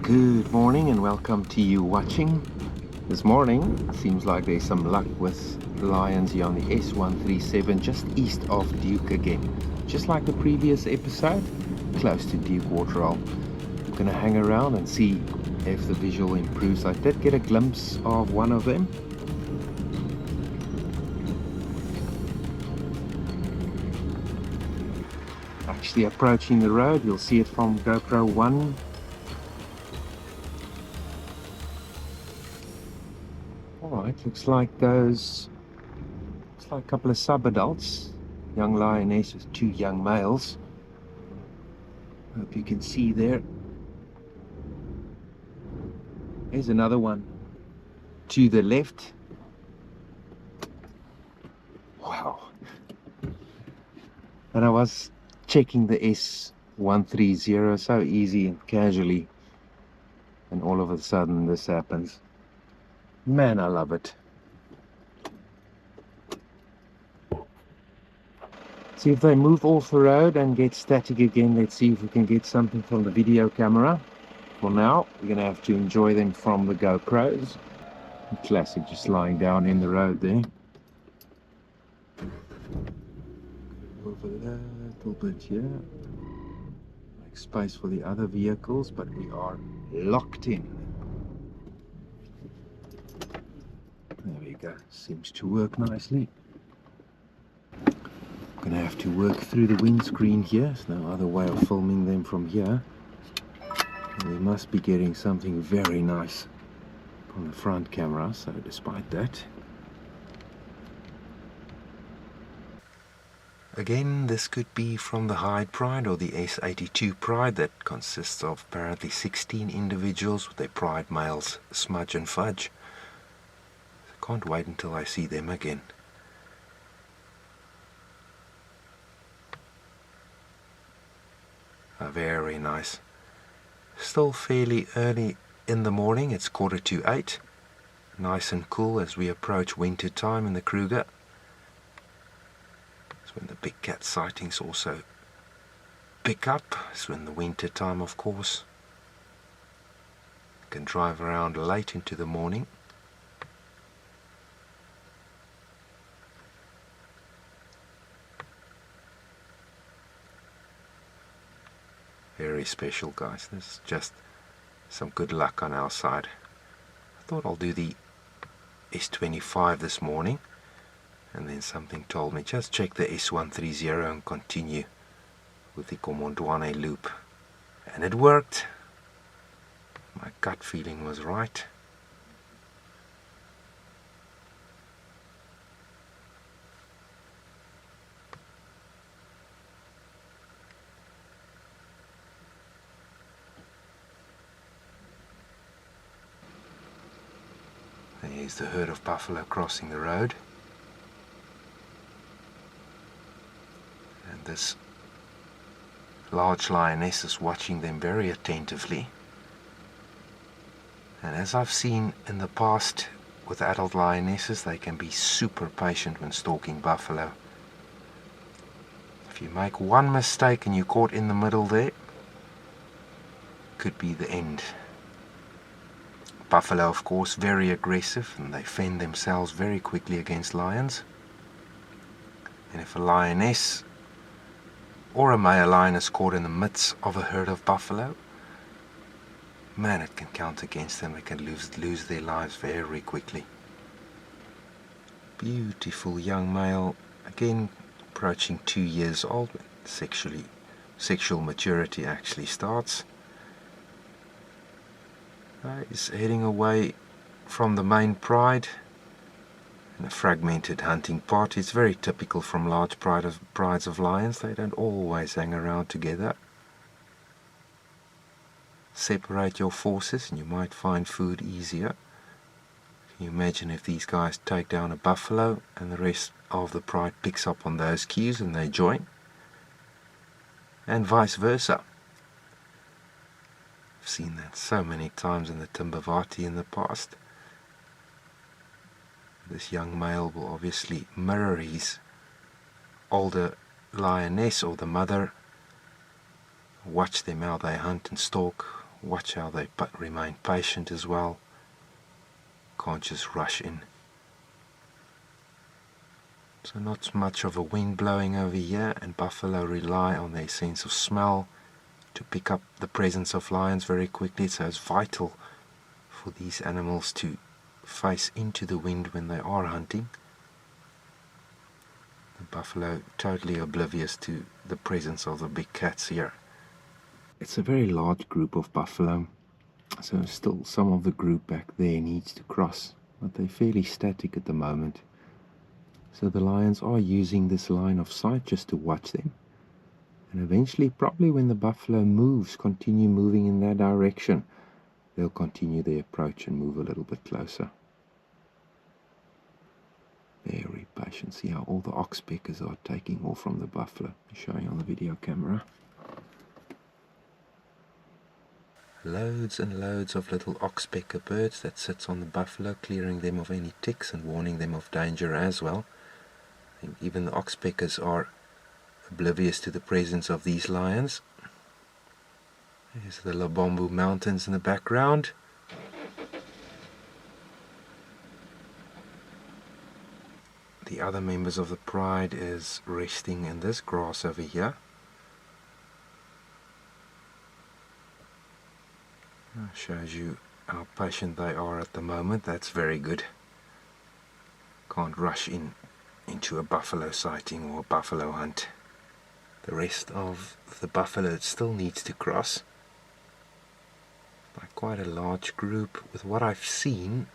Good morning and welcome to you watching. This morning seems like there's some luck with lions here on the S137 just east of Duke again. Just like the previous episode, close to Duke Waterhole. I'm going to hang around and see if the visual improves. I did get a glimpse of one of them. Actually approaching the road, you'll see it from GoPro 1. Alright, looks like a couple of sub-adults. Young lioness with two young males. Hope you can see there. There's another one to the left. Wow. And I was checking the S130 so easy and casually, and all of a sudden this happens. Man, I love it. See if they move off the road and get static again. Let's see if we can get something from the video camera. For now, we're going to have to enjoy them from the GoPros. Classic, just lying down in the road there. Over there, a little bit here. Make space for the other vehicles, but we are locked in. There we go. Seems to work nicely. Gonna have to work through the windscreen here. There's no other way of filming them from here. We must be getting something very nice on the front camera, so despite that. Again, this could be from the Hyde Pride or the S82 Pride that consists of apparently 16 individuals with their pride males, Smudge and Fudge. I can't wait until I see them again. Very nice. Still fairly early in the morning, it's 7:45. Nice and cool as we approach winter time in the Kruger. It's when the big cat sightings also pick up. It's when the winter time, of course. You can drive around late into the morning. Very special, guys. This is just some good luck on our side. I thought I'll do the S25 this morning, and then something told me just check the S130 and continue with the Komondwane loop. And it worked. My gut feeling was right. There's the herd of buffalo crossing the road. And this large lioness is watching them very attentively. And as I've seen in the past with adult lionesses, they can be super patient when stalking buffalo. If you make one mistake and you're caught in the middle there, could be the end. Buffalo, of course, very aggressive, and they fend themselves very quickly against lions. And if a lioness or a male lion is caught in the midst of a herd of buffalo, man, it can count against them. They can lose their lives very quickly. Beautiful young male, again approaching 2 years old. Sexual maturity actually starts. He's heading away from the main pride in a fragmented hunting party. It's very typical from large prides of lions. They don't always hang around together. Separate your forces and you might find food easier. Can you imagine if these guys take down a buffalo and the rest of the pride picks up on those cues and they join? And vice versa. I've seen that so many times in the Timbavati in the past. This young male will obviously mirror his older lioness or the mother, watch them how they hunt and stalk watch how they remain patient as well. Can't just rush in. So not much of a wind blowing over here, and buffalo rely on their sense of smell to pick up the presence of lions very quickly. So it's vital for these animals to face into the wind when they are hunting. The buffalo totally oblivious to the presence of the big cats here. It's a very large group of buffalo, so still some of the group back there needs to cross, but they're fairly static at the moment. So the lions are using this line of sight just to watch them, and eventually, probably when the buffalo continue moving in that direction, they'll continue their approach and move a little bit closer. Very patient. See how all the oxpeckers are taking off from the buffalo, showing on the video camera. Loads and loads of little oxpecker birds that sits on the buffalo, clearing them of any ticks and warning them of danger as well. I think even the oxpeckers are oblivious to the presence of these lions. There's the Lobombo Mountains in the background. The other members of the pride is resting in this grass over here. Shows you how patient they are at the moment. That's very good. Can't rush into a buffalo sighting or a buffalo hunt. The rest of the buffalo still needs to cross by quite a large group. With what I've seen,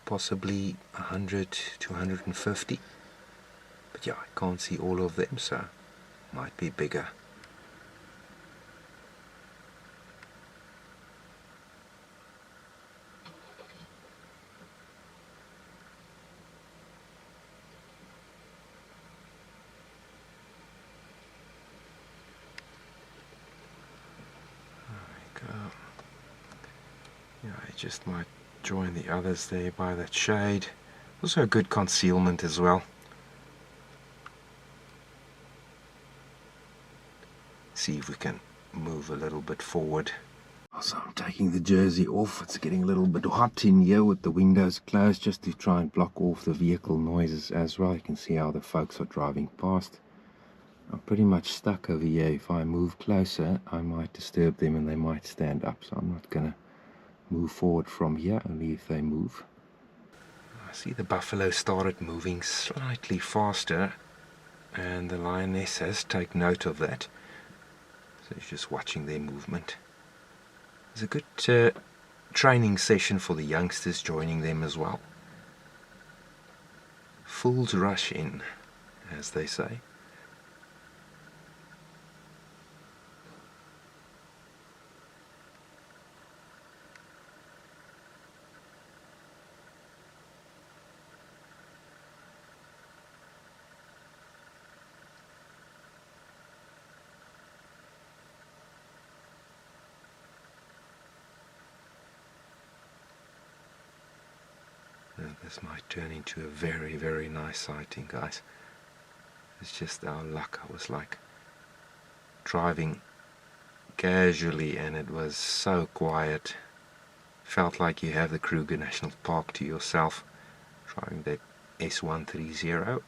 possibly 100 to 150. But yeah, I can't see all of them, so might be bigger. Yeah, I just might join the others there by that shade. Also a good concealment as well. See if we can move a little bit forward. Also, I'm taking the jersey off. It's getting a little bit hot in here with the windows closed, just to try and block off the vehicle noises as well. You can see how the folks are driving past. I'm pretty much stuck over here. If I move closer, I might disturb them and they might stand up. So I'm not going to move forward from here, only if they move. I see the buffalo started moving slightly faster, and the lioness has taken note of that. So she's just watching their movement. It's a good training session for the youngsters joining them as well. Fools rush in, as they say. This might turn into a very, very nice sighting, guys. It's just our luck. I was like driving casually and it was so quiet. Felt like you have the Kruger National Park to yourself. Driving that S130.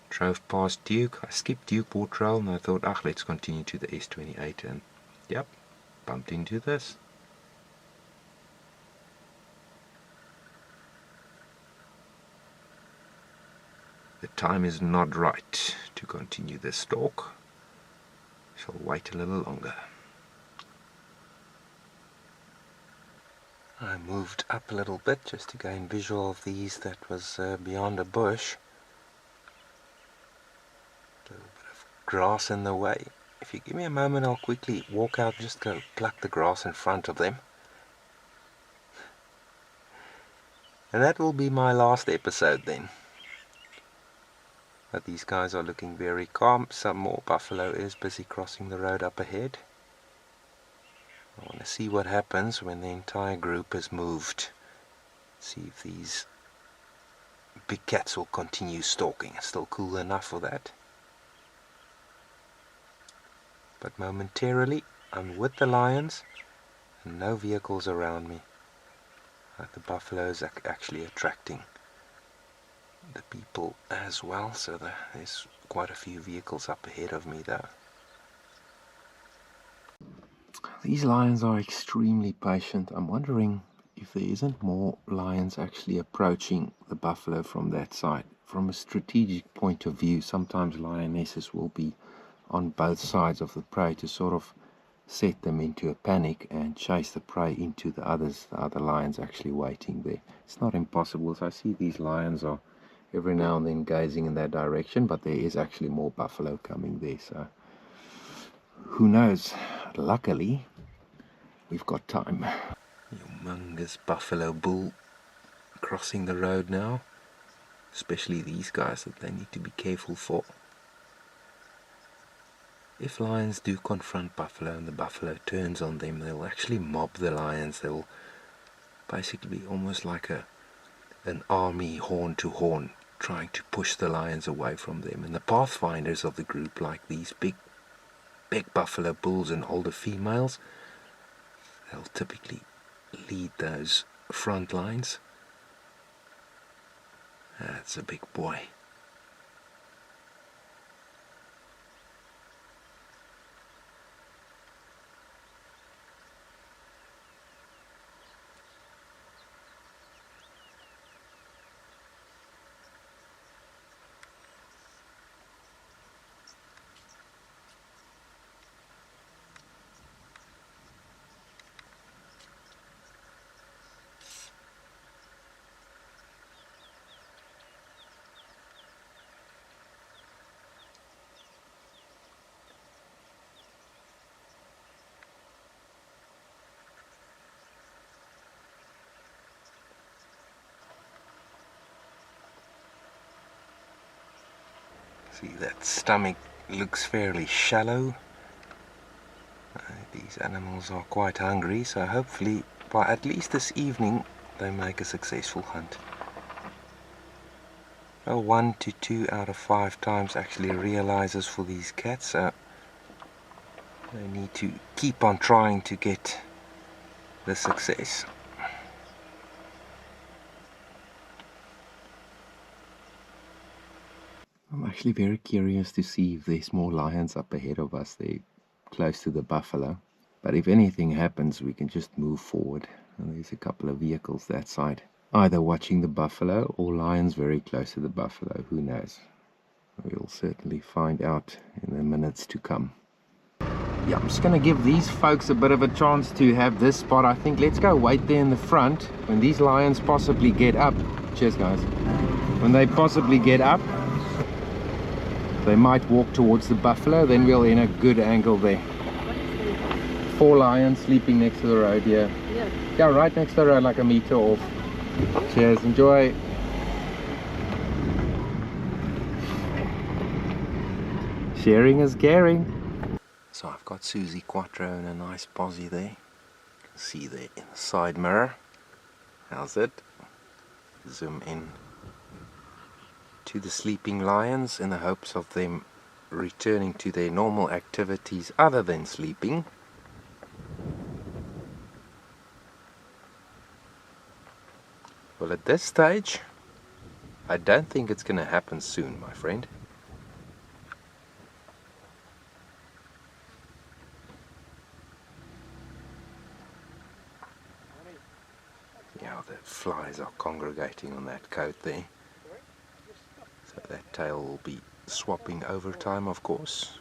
Drove past Duke. I skipped Duke Port Rail and I thought, let's continue to the S28, and yep, bumped into this. The time is not right to continue this stalk. Shall wait a little longer. I moved up a little bit just to gain visual of these that was beyond a bush. A little bit of grass in the way. If you give me a moment, I'll quickly walk out, just go pluck the grass in front of them. And that will be my last episode then. But these guys are looking very calm. Some more buffalo is busy crossing the road up ahead. I want to see what happens when the entire group has moved. See if these big cats will continue stalking. It's still cool enough for that. But momentarily I'm with the lions No vehicles around me. Like the buffaloes are actually attracting the people as well, so there's quite a few vehicles up ahead of me though. These lions are extremely patient. I'm wondering if there isn't more lions actually approaching the buffalo from that side. From a strategic point of view, sometimes lionesses will be on both sides of the prey to sort of set them into a panic and chase the prey into the other lions actually waiting there. It's not impossible. So I see these lions are every now and then gazing in that direction, but there is actually more buffalo coming there, so who knows. Luckily we've got time. Humongous buffalo bull crossing the road now, especially these guys that they need to be careful for. If lions do confront buffalo and the buffalo turns on them, they'll actually mob the lions. They'll basically be almost like an army horn to horn, trying to push the lions away from them. And the pathfinders of the group, like these big buffalo bulls and older females, they'll typically lead those front lines. That's a big boy. See, that stomach looks fairly shallow. These animals are quite hungry, so hopefully by at least this evening they make a successful hunt. Well, 1 to 2 out of 5 times actually realizes for these cats, so they need to keep on trying to get the success. I'm actually very curious to see if there's more lions up ahead of us. They're close to the buffalo. But if anything happens, we can just move forward. And there's a couple of vehicles that side, either watching the buffalo or lions very close to the buffalo. Who knows? We'll certainly find out in the minutes to come. Yeah, I'm just going to give these folks a bit of a chance to have this spot. I think let's go wait there in the front when these lions possibly get up. Cheers, guys. When they possibly get up, they might walk towards the buffalo, then we'll in a good angle there. 4 lions sleeping next to the road here. Yeah, right next to the road, like a meter off. Cheers, enjoy. Sharing is caring. So I've got Susie Quattro and a nice posse there. You can see there in the side mirror. How's it? Zoom in to the sleeping lions in the hopes of them returning to their normal activities other than sleeping. Well, at this stage, I don't think it's going to happen soon, my friend. Yeah, the flies are congregating on that coat there. So that tail will be swapping over time, of course.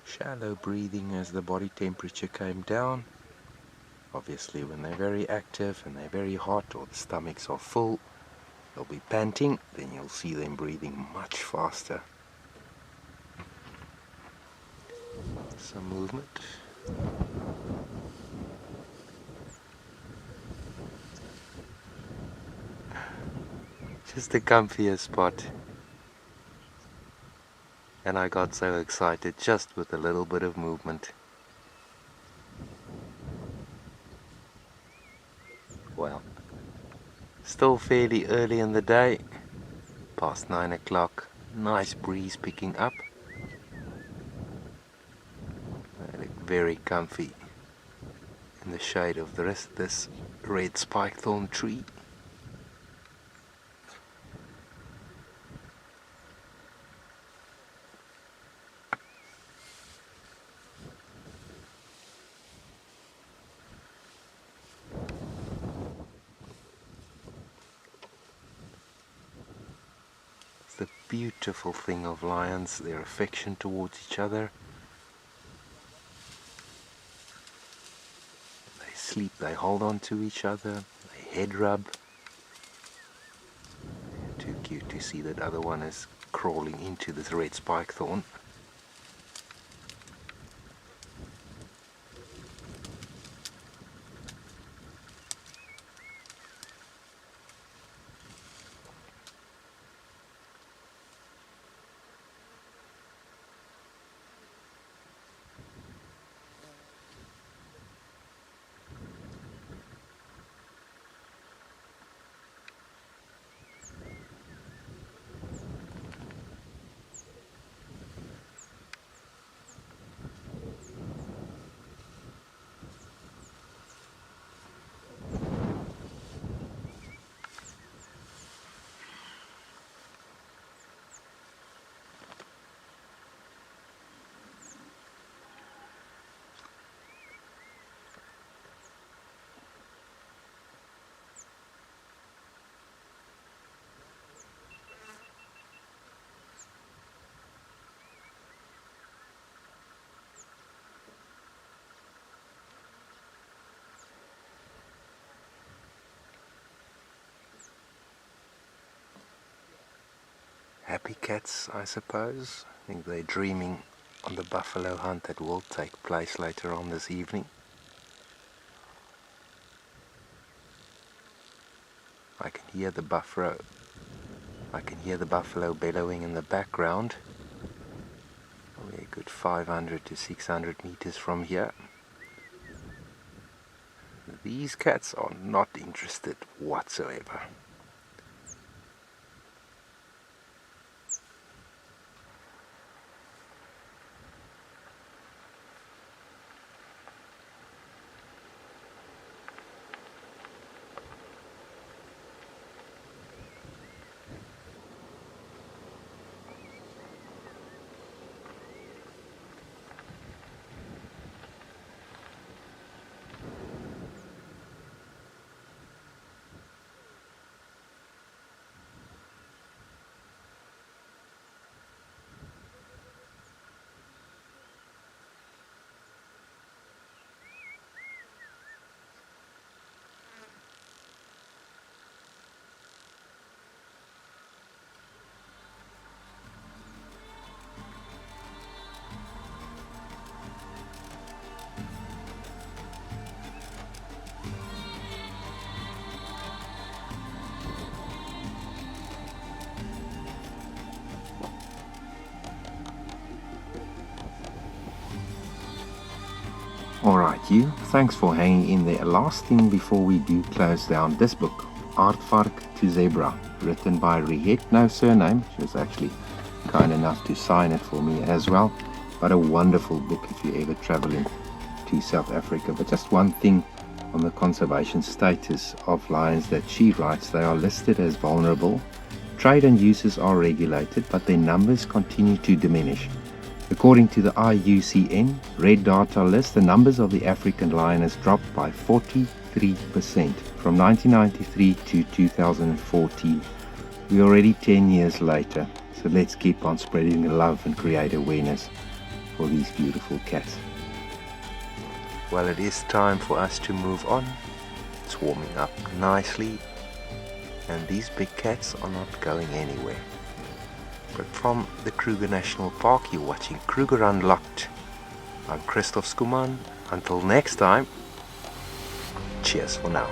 Shallow breathing as the body temperature came down. Obviously when they're very active and they're very hot or the stomachs are full, they'll be panting, then you'll see them breathing much faster. Some movement. Just a comfier spot. And I got so excited just with a little bit of movement. Well, still fairly early in the day, past 9 o'clock, nice breeze picking up. very comfy in the shade of this red spike-thorn tree. The beautiful thing of lions, their affection towards each other. They sleep, they hold on to each other, they head rub. Too cute to see that other one is crawling into this red spike thorn. Happy cats, I suppose. I think they're dreaming on the buffalo hunt that will take place later on this evening. I can hear the buffalo bellowing in the background. Probably a good 500 to 600 meters from here. These cats are not interested whatsoever. Alright you, thanks for hanging in there. Last thing before we do close down this book, Aardvark to Zebra, written by Rihet, no surname. She was actually kind enough to sign it for me as well. But a wonderful book if you're ever traveling to South Africa. But just one thing on the conservation status of lions that she writes. They are listed as vulnerable. Trade and uses are regulated, but their numbers continue to diminish. According to the IUCN Red Data list, the numbers of the African lion has dropped by 43% from 1993 to 2014. We're already 10 years later, so let's keep on spreading the love and create awareness for these beautiful cats. Well, it is time for us to move on. It's warming up nicely, and these big cats are not going anywhere. But from the Kruger National Park, you're watching Kruger Unlocked. I'm Christof Schoeman. Until next time, cheers for now.